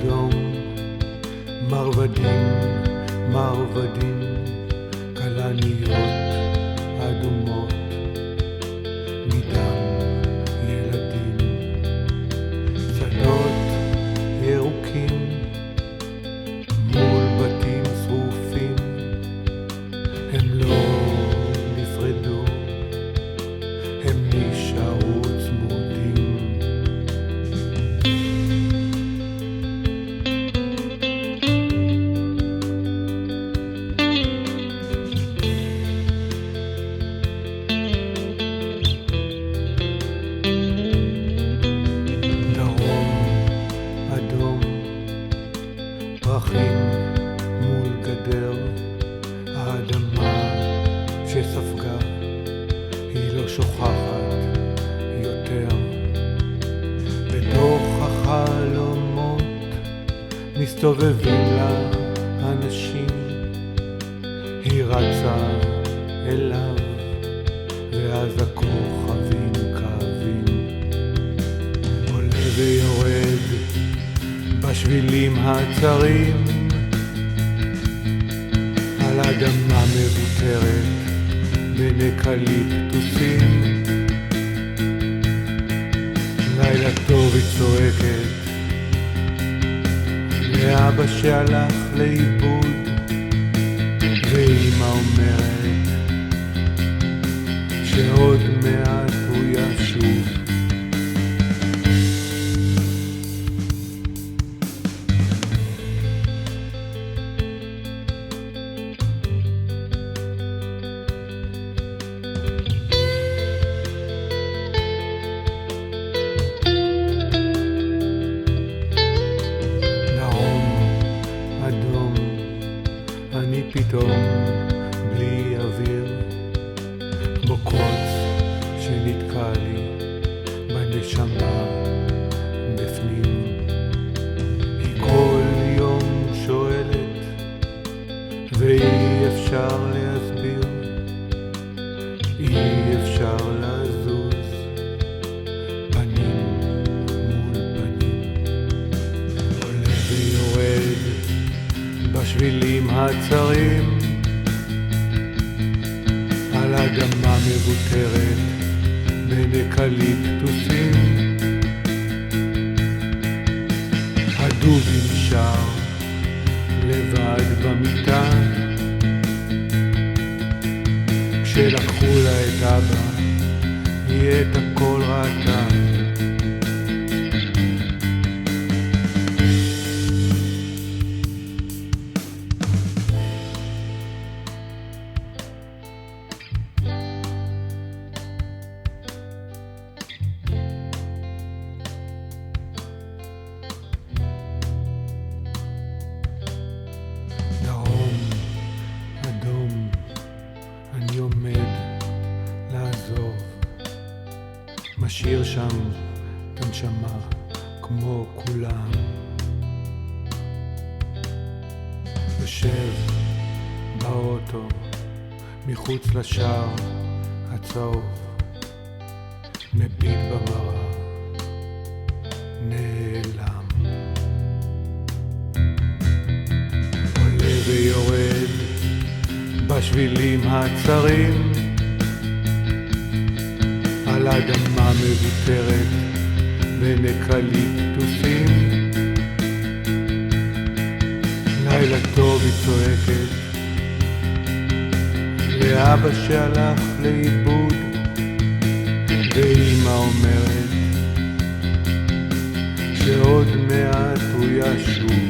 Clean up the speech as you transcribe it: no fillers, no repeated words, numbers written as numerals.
אדום, מרבדים, כלניות אדומות, מדם ילדים, שדות ירוקים, מול בתים שרופים, הם לא נפרדו, הם נשארו צמודים. פרחים מול גדר, האדמה שספגה היא לא שוכחת יותר. בתוך החלומות מסתובבים לה אנשים, היא רצה אליו ואז הכוכבים קווים, עולה ויורד בשבילים הצרים, על אדמה מבוטרת בין אקליפטוסים. לילה טוב היא צועקת לאבא שהלך לאיבוד, ואמא אומרת שעוד מעט הוא ישוב. אני פתאום בלי אוויר, כמו קוץ שנתקע לי בנשמה בפנים. היא כל יום שואלת ואי אפשר להסביר, אי אפשר לזוז פנים מול פנים, עולה ויורד בשבילים הצרים, על אדמה מבוטרת בין אקליפטוסים. הדובי נשאר לבד במיטה, כשלקחו לה את אבא היא את הכל ראתה. אני עומד לעזוב, משאיר שם את הנשמה כמו כולם, יושב באוטו מחוץ לשער הצהוב, מביט במראה, נעלם, עולה ויורד בשבילים הצרים, על אדמה מבוטרת בין אקליפטוסים. לילה טוב היא צועקת לאבא שהלך לאיבוד, ואמא אומרת שעוד מעט הוא ישוב.